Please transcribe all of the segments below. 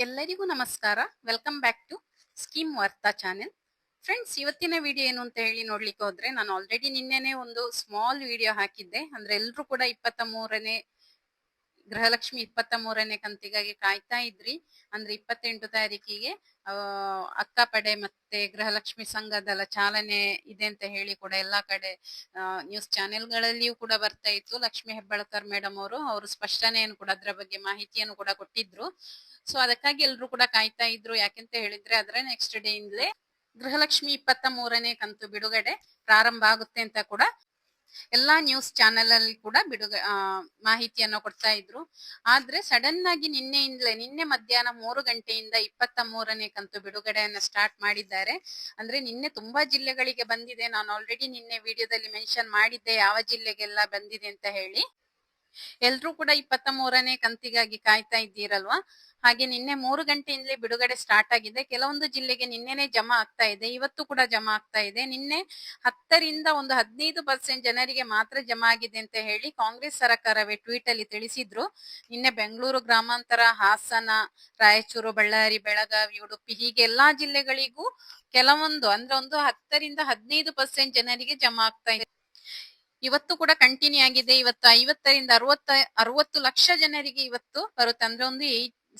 ಎಲ್ಲರಿಗೂ ನಮಸ್ಕಾರ. Welcome back to scheme ವಾರ್ತಾ ಚಾನೆಲ್. ಫ್ರೆಂಡ್ಸ್, ಇವತ್ತಿನ ವಿಡಿಯೋ ಏನು ಅಂತ ಹೇಳಿ ನೋಡ್ಲಿಕ್ಕೆ ಹೋದ್ರೆ, ನಾನು ಆಲ್ರೆಡಿ ನಿನ್ನೆನೆ ಒಂದು ಸ್ಮಾಲ್ ವಿಡಿಯೋ ಹಾಕಿದ್ದೆ. ಅಂದ್ರೆ ಎಲ್ರು ಕೂಡ 23ನೇ ಗೃಹಲಕ್ಷ್ಮಿ 23ನೇ ಕಂತಿಗಾಗಿ ಕಾಯ್ತಾ ಇದ್ರಿ. ಅಂದ್ರೆ 28 ತಾರೀಕಿಗೆ ಅಕ್ಕಪಡೆ ಮತ್ತೆ ಗೃಹಲಕ್ಷ್ಮಿ ಸಂಘದಲ್ಲ ಚಾಲನೆ ಇದೆ ಅಂತ ಹೇಳಿ ಕೂಡ ಎಲ್ಲಾ ಕಡೆ ನ್ಯೂಸ್ ಚಾನೆಲ್ಗಳಲ್ಲಿಯೂ ಕೂಡ ಬರ್ತಾ ಇತ್ತು. ಲಕ್ಷ್ಮಿ ಹೆಬ್ಬಾಳ್ಕರ್ ಮೇಡಮ್ ಅವರು ಸ್ಪಷ್ಟನೆಯನ್ನು ಕೂಡ ಅದರ ಬಗ್ಗೆ ಮಾಹಿತಿಯನ್ನು ಕೂಡ ಕೊಟ್ಟಿದ್ರು. ಸೊ ಅದಕ್ಕಾಗಿ ಎಲ್ರು ಕೂಡ ಕಾಯ್ತಾ ಇದ್ರು. ಯಾಕೆಂತ ಹೇಳಿದ್ರೆ ಅದರ ನೆಕ್ಸ್ಟ್ ಡೇ ಇಂದಲೇ ಗೃಹಲಕ್ಷ್ಮಿ 23ನೇ ಕಂತು ಬಿಡುಗಡೆ ಪ್ರಾರಂಭ ಆಗುತ್ತೆ ಅಂತ ಕೂಡ ಎಲ್ಲಾ ನ್ಯೂಸ್ ಚಾನೆಲ್ ಅಲ್ಲಿ ಕೂಡ ಮಾಹಿತಿಯನ್ನು ಕೊಡ್ತಾ ಇದ್ರು. ಆದ್ರೆ ಸಡನ್ ಆಗಿ ನಿನ್ನೆ ಮಧ್ಯಾಹ್ನ 3 ಗಂಟೆಯಿಂದ 23ನೇ ಕಂತು ಬಿಡುಗಡೆಯನ್ನ ಸ್ಟಾರ್ಟ್ ಮಾಡಿದ್ದಾರೆ. ಅಂದ್ರೆ ನಿನ್ನೆ ತುಂಬಾ ಜಿಲ್ಲೆಗಳಿಗೆ ಬಂದಿದೆ. ನಾನು ಆಲ್ರೆಡಿ ನಿನ್ನೆ ವಿಡಿಯೋದಲ್ಲಿ ಮೆನ್ಷನ್ ಮಾಡಿದ್ದೆ ಯಾವ ಜಿಲ್ಲೆಗೆಲ್ಲ ಬಂದಿದೆ ಅಂತ ಹೇಳಿ. ಎಲ್ರೂ ಕೂಡ 23ನೇ ಕಂತಿಗಾಗಿ ಕಾಯ್ತಾ ಇದ್ದೀರಲ್ವಾ. ಹಾಗೆ ನಿನ್ನೆ 3 ಗಂಟೆಯಿಂದಲೇ ಬಿಡುಗಡೆ ಸ್ಟಾರ್ಟ್ ಆಗಿದೆ. ಕೆಲವೊಂದು ಜಿಲ್ಲೆಗೆ ನಿನ್ನೆನೆ ಜಮಾ ಆಗ್ತಾ ಇದೆ, ಇವತ್ತು ಕೂಡ ಜಮಾ ಆಗ್ತಾ ಇದೆ. ನಿನ್ನೆ 10ರಿಂದ ಒಂದು 15% ಜನರಿಗೆ ಮಾತ್ರ ಜಮಾ ಆಗಿದೆ ಅಂತ ಹೇಳಿ ಕಾಂಗ್ರೆಸ್ ಸರ್ಕಾರವೇ ಟ್ವೀಟ್ ಅಲ್ಲಿ ತಿಳಿಸಿದ್ರು. ನಿನ್ನೆ ಬೆಂಗಳೂರು ಗ್ರಾಮಾಂತರ, ಹಾಸನ, ರಾಯಚೂರು, ಬಳ್ಳಾರಿ, ಬೆಳಗಾವಿ, ಉಡುಪಿ ಹೀಗೆ ಎಲ್ಲಾ ಜಿಲ್ಲೆಗಳಿಗೂ ಕೆಲವೊಂದು ಅಂದ್ರೆ ಒಂದು 10ರಿಂದ 15% ಜನರಿಗೆ ಜಮಾ ಆಗ್ತಾ ಇದೆ. ಇವತ್ತು ಕೂಡ ಕಂಟಿನ್ಯೂ ಆಗಿದೆ. ಇವತ್ತು 50ರಿಂದ 60 ಲಕ್ಷ ಜನರಿಗೆ ಇವತ್ತು ಬರುತ್ತೆ. ಅಂದ್ರೆ ಒಂದು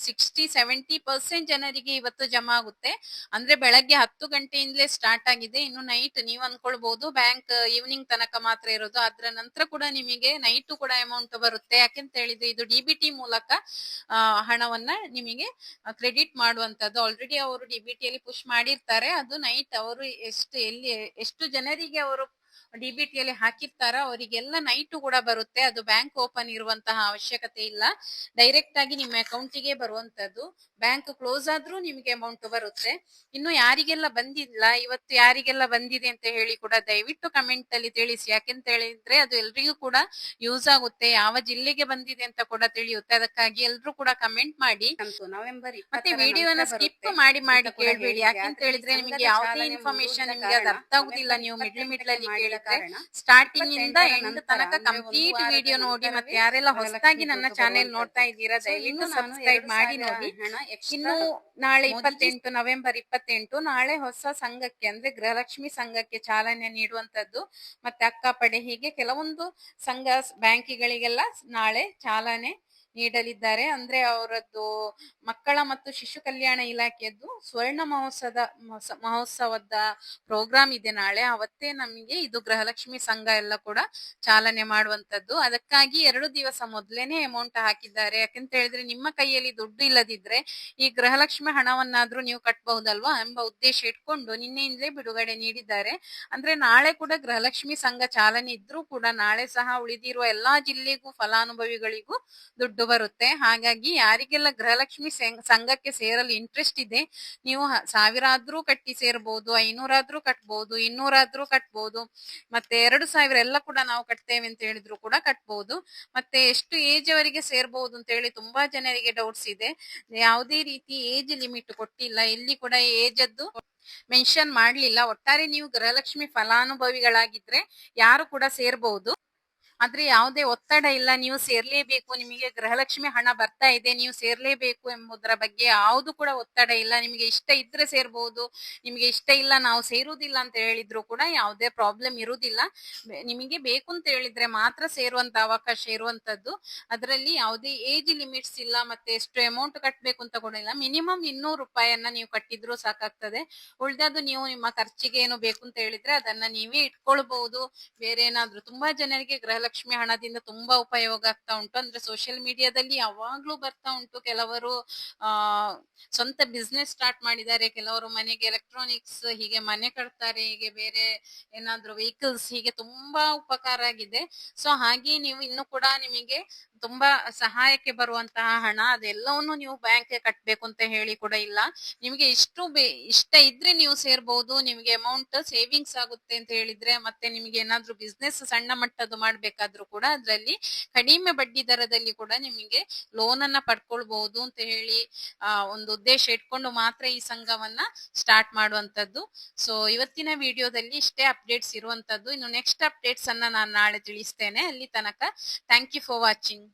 60-70% ಜನರಿಗೆ ಇವತ್ತು ಜಮಾ ಆಗುತ್ತೆ. ಅಂದ್ರೆ ಬೆಳಗ್ಗೆ 10 ಗಂಟೆಯಿಂದಲೇ ಸ್ಟಾರ್ಟ್ ಆಗಿದೆ. ಇನ್ನು ನೈಟ್ ನೀವು ಅನ್ಕೊಳ್ಬಹುದು ಬ್ಯಾಂಕ್ ಈವ್ನಿಂಗ್ ತನಕ ಮಾತ್ರ ಇರೋದು, ಅದ್ರ ನಂತರ ಕೂಡ ನಿಮಗೆ ನೈಟ್ ಕೂಡ ಅಮೌಂಟ್ ಬರುತ್ತೆ. ಯಾಕೆಂತ ಹೇಳಿದ್ರೆ ಇದು ಡಿಬಿಟಿ ಮೂಲಕ ಹಣವನ್ನ ನಿಮಗೆ ಕ್ರೆಡಿಟ್ ಮಾಡುವಂತದ್ದು. ಆಲ್ರೆಡಿ ಅವರು ಡಿಬಿಟಿಯಲ್ಲಿ ಪುಷ್ ಮಾಡಿರ್ತಾರೆ. ಅದು ನೈಟ್ ಅವರು ಎಷ್ಟು ಜನರಿಗೆ ಅವರು ಡಿಬಿಟಿಯಲ್ಲಿ ಹಾಕಿರ್ತಾರ ಅವರಿಗೆಲ್ಲ ನೈಟ್ ಕೂಡ ಬರುತ್ತೆ. ಅದು ಬ್ಯಾಂಕ್ ಓಪನ್ ಇರುವಂತಹ ಅವಶ್ಯಕತೆ ಇಲ್ಲ, ಡೈರೆಕ್ಟ್ ಆಗಿ ನಿಮ್ಮ ಅಕೌಂಟಿಗೆ ಬರುವಂತದ್ದು. ಬ್ಯಾಂಕ್ ಕ್ಲೋಸ್ ಆದ್ರೂ ನಿಮ್ಗೆ ಅಮೌಂಟ್ ಬರುತ್ತೆ. ಇನ್ನು ಯಾರಿಗೆಲ್ಲ ಬಂದಿಲ್ಲ, ಇವತ್ತು ಯಾರಿಗೆಲ್ಲ ಬಂದಿದೆ ಅಂತ ಹೇಳಿ ಕೂಡ ದಯವಿಟ್ಟು ಕಮೆಂಟ್ ಅಲ್ಲಿ ತಿಳಿಸಿ. ಯಾಕೆಂತ ಹೇಳಿದ್ರೆ ಅದು ಎಲ್ರಿಗೂ ಕೂಡ ಯೂಸ್ ಆಗುತ್ತೆ. ಯಾವ ಜಿಲ್ಲೆಗೆ ಬಂದಿದೆ ಅಂತ ಕೂಡ ತಿಳಿಯುತ್ತೆ. ಅದಕ್ಕಾಗಿ ಎಲ್ರು ಕೂಡ ಕಮೆಂಟ್ ಮಾಡಿ. ನವೆಂಬರ್ ಮತ್ತೆ ವಿಡಿಯೋನ ಸ್ಕಿಪ್ ಮಾಡಿ ಕೇಳ್ಬೇಡಿ. ಯಾಕೆಂತ ಹೇಳಿದ್ರೆ ನಿಮಗೆ ಯಾವುದೇ ಇನ್ಫಾರ್ಮೇಶನ್ ನಿಮ್ಗೆ ಅದು ಅರ್ಥ ಆಗುದಿಲ್ಲ. ನೀವು ಮಿಡ್ಲ್ ಅಲ್ಲಿ ಕೇಳಿದ್ರೆ ಸ್ಟಾರ್ಟಿಂಗ್ ಇಂದ ಎಂಡ್ ತನಕ ಕಂಪ್ಲೀಟ್ ವಿಡಿಯೋ ನೋಡಿ. ಮತ್ತೆ ಯಾರೆಲ್ಲ ಹೊಸದಾಗಿ ನನ್ನ ಚಾನೆಲ್ ನೋಡ್ತಾ ಇದ್ದೀರಾ ದಯವಿಟ್ಟು ಸಬ್ಸ್ಕ್ರೈಬ್ ಮಾಡಿ ನೋಡಿ. ಇನ್ನು ನಾಳೆ ನವೆಂಬರ್ 28 ನಾಳೆ ಹೊಸ ಸಂಘಕ್ಕೆ ಅಂದ್ರೆ ಗೃಹಲಕ್ಷ್ಮಿ ಸಂಘಕ್ಕೆ ಚಾಲನೆ ನೀಡುವಂತದ್ದು. ಮತ್ತೆ ಅಕ್ಕಪಡೆ ಹೀಗೆ ಕೆಲವೊಂದು ಸಂಘ ಬ್ಯಾಂಕಿಗಳಿಗೆಲ್ಲ ನಾಳೆ ಚಾಲನೆ ನೀಡಲಿದ್ದಾರೆ. ಅಂದ್ರೆ ಅವರದ್ದು ಮಕ್ಕಳ ಮತ್ತು ಶಿಶು ಕಲ್ಯಾಣ ಇಲಾಖೆಯದ್ದು ಸ್ವರ್ಣ ಮಹೋತ್ಸವದ ಪ್ರೋಗ್ರಾಮ್ ಇದೆ ನಾಳೆ. ಅವತ್ತೇ ನಮಗೆ ಇದು ಗೃಹಲಕ್ಷ್ಮಿ ಸಂಘ ಎಲ್ಲ ಕೂಡ ಚಾಲನೆ ಮಾಡುವಂತದ್ದು. ಅದಕ್ಕಾಗಿ 2 ದಿವಸ ಮೊದಲೇನೆ ಅಮೌಂಟ್ ಹಾಕಿದ್ದಾರೆ. ಯಾಕಂತ ಹೇಳಿದ್ರೆ ನಿಮ್ಮ ಕೈಯಲ್ಲಿ ದುಡ್ಡು ಇಲ್ಲದಿದ್ರೆ ಈ ಗೃಹಲಕ್ಷ್ಮಿ ಹಣವನ್ನಾದ್ರೂ ನೀವು ಕಟ್ಟಬಹುದಲ್ವಾ ಎಂಬ ಉದ್ದೇಶ ಇಟ್ಕೊಂಡು ನಿನ್ನೆಯಿಂದಲೇ ಬಿಡುಗಡೆ ನೀಡಿದ್ದಾರೆ. ಅಂದ್ರೆ ನಾಳೆ ಕೂಡ ಗೃಹಲಕ್ಷ್ಮಿ ಸಂಘ ಚಾಲನೆ ಇದ್ರೂ ಕೂಡ ನಾಳೆ ಸಹ ಉಳಿದಿರುವ ಎಲ್ಲಾ ಜಿಲ್ಲೆಗೂ ಫಲಾನುಭವಿಗಳಿಗೂ ದುಡ್ಡು ಬರುತ್ತೆ. ಹಾಗಾಗಿ ಯಾರಿಗೆಲ್ಲ ಗೃಹಲಕ್ಷ್ಮಿ ಸಂಘಕ್ಕೆ ಸೇರಲು ಇಂಟ್ರೆಸ್ಟ್ ಇದೆ, ನೀವು 1000 ಆದ್ರೂ ಕಟ್ಟಿ ಸೇರ್ಬಹುದು, 500 ಆದ್ರೂ ಕಟ್ಬಹುದು, 200 ಆದ್ರೂ ಕಟ್ಬಹುದು, ಮತ್ತೆ 2000 ಎಲ್ಲ ಕೂಡ ನಾವು ಕಟ್ತೇವೆ ಅಂತ ಹೇಳಿದ್ರು ಕೂಡ ಕಟ್ಬಹುದು. ಮತ್ತೆ ಎಷ್ಟು ಏಜ್ ಅವರಿಗೆ ಸೇರ್ಬಹುದು ಅಂತ ಹೇಳಿ ತುಂಬಾ ಜನರಿಗೆ ಡೌಟ್ಸ್ ಇದೆ. ಯಾವುದೇ ರೀತಿ ಏಜ್ ಲಿಮಿಟ್ ಕೊಟ್ಟಿಲ್ಲ, ಎಲ್ಲಿ ಕೂಡ ಏಜ್ ಅದ್ದು ಮೆನ್ಷನ್ ಮಾಡ್ಲಿಲ್ಲ. ಒಟ್ಟಾರೆ ನೀವು ಗೃಹಲಕ್ಷ್ಮಿ ಫಲಾನುಭವಿಗಳಾಗಿದ್ರೆ ಯಾರು ಕೂಡ ಸೇರ್ಬಹುದು. ಆದ್ರೆ ಯಾವುದೇ ಒತ್ತಡ ಇಲ್ಲ, ನೀವು ಸೇರ್ಲೇಬೇಕು, ನಿಮಗೆ ಗೃಹಲಕ್ಷ್ಮಿ ಹಣ ಬರ್ತಾ ಇದೆ ನೀವು ಸೇರ್ಲೇಬೇಕು ಎಂಬುದರ ಬಗ್ಗೆ ಯಾವುದು ಕೂಡ ಒತ್ತಡ ಇಲ್ಲ. ನಿಮಗೆ ಇಷ್ಟ ಇದ್ರೆ ಸೇರ್ಬಹುದು, ನಿಮಗೆ ಇಷ್ಟ ಇಲ್ಲ ನಾವು ಸೇರುವುದಿಲ್ಲ ಅಂತ ಹೇಳಿದ್ರು ಕೂಡ ಯಾವುದೇ ಪ್ರಾಬ್ಲಮ್ ಇರುವುದಿಲ್ಲ. ನಿಮಗೆ ಬೇಕು ಅಂತ ಹೇಳಿದ್ರೆ ಮಾತ್ರ ಸೇರುವಂತ ಅವಕಾಶ ಇರುವಂತದ್ದು. ಅದರಲ್ಲಿ ಯಾವುದೇ ಏಜ್ ಲಿಮಿಟ್ಸ್ ಇಲ್ಲ, ಮತ್ತೆ ಎಷ್ಟು ಅಮೌಂಟ್ ಕಟ್ಟಬೇಕು ಅಂತ ಕೂಡ ಇಲ್ಲ. ಮಿನಿಮಮ್ 200 ರೂಪಾಯಿಯನ್ನ ನೀವು ಕಟ್ಟಿದ್ರು ಸಾಕಾಗ್ತದೆ. ಉಳಿದದ್ದು ನೀವು ನಿಮ್ಮ ಖರ್ಚಿಗೆ ಏನು ಬೇಕು ಅಂತ ಹೇಳಿದ್ರೆ ಅದನ್ನ ನೀವೇ ಇಟ್ಕೊಳ್ಬಹುದು. ಬೇರೆ ಏನಾದ್ರು ತುಂಬಾ ಜನರಿಗೆ ಗೃಹಲಕ್ಷ್ಮಿ ಹಣದಿಂದ ತುಂಬಾ ಉಪಯೋಗ ಆಗ್ತಾ ಉಂಟು. ಅಂದ್ರೆ ಸೋಷಿಯಲ್ ಮೀಡಿಯಾದಲ್ಲಿ ಯಾವಾಗ್ಲೂ ಬರ್ತಾ ಉಂಟು. ಕೆಲವರು ಸ್ವಂತ ಬಿಸ್ನೆಸ್ ಸ್ಟಾರ್ಟ್ ಮಾಡಿದ್ದಾರೆ, ಕೆಲವರು ಮನೆಗೆ ಎಲೆಕ್ಟ್ರಾನಿಕ್ಸ್ ಹೀಗೆ ಮನೆ ಕಟ್ತಾರೆ, ಹೀಗೆ ಬೇರೆ ಏನಾದ್ರು ವೆಹಿಕಲ್ಸ್ ಹೀಗೆ ತುಂಬಾ ಉಪಕಾರ ಆಗಿದೆ. ಸೊ ಹಾಗೆ ನೀವು ಇನ್ನು ಕೂಡ ನಿಮಗೆ ತುಂಬಾ ಸಹಾಯಕ್ಕೆ ಬರುವಂತಹ ಹಣ ಅದೆಲ್ಲವನ್ನು ನೀವು ಬ್ಯಾಂಕ್ ಕಟ್ಬೇಕು ಅಂತ ಹೇಳಿ ಕೂಡ ಇಲ್ಲ. ನಿಮಗೆ ಇಷ್ಟ ಇದ್ರೆ ನೀವು ಸೇರ್ಬಹುದು. ನಿಮಗೆ ಅಮೌಂಟ್ ಸೇವಿಂಗ್ಸ್ ಆಗುತ್ತೆ ಅಂತ ಹೇಳಿದ್ರೆ, ಮತ್ತೆ ನಿಮಗೆ ಏನಾದ್ರು ಬಿಸ್ನೆಸ್ ಸಣ್ಣ ಮಟ್ಟದ್ದು ಮಾಡ್ಬೇಕಾದ್ರೂ ಕೂಡ ಅದರಲ್ಲಿ ಕಡಿಮೆ ಬಡ್ಡಿ ದರದಲ್ಲಿ ಕೂಡ ನಿಮಗೆ ಲೋನ್ ಅನ್ನ ಪಡ್ಕೊಳ್ಬಹುದು ಅಂತ ಹೇಳಿ ಒಂದು ಉದ್ದೇಶ ಇಟ್ಕೊಂಡು ಮಾತ್ರ ಈ ಸಂಘವನ್ನ ಸ್ಟಾರ್ಟ್ ಮಾಡುವಂತದ್ದು. ಸೊ ಇವತ್ತಿನ ವಿಡಿಯೋದಲ್ಲಿ ಇಷ್ಟೇ ಅಪ್ಡೇಟ್ಸ್ ಇರುವಂತದ್ದು. ಇನ್ನು ನೆಕ್ಸ್ಟ್ ಅಪ್ಡೇಟ್ಸ್ ಅನ್ನ ನಾನು ನಾಳೆ ತಿಳಿಸ್ತೇನೆ. ಅಲ್ಲಿ ತನಕ ಥ್ಯಾಂಕ್ ಯು ಫಾರ್ ವಾಚಿಂಗ್.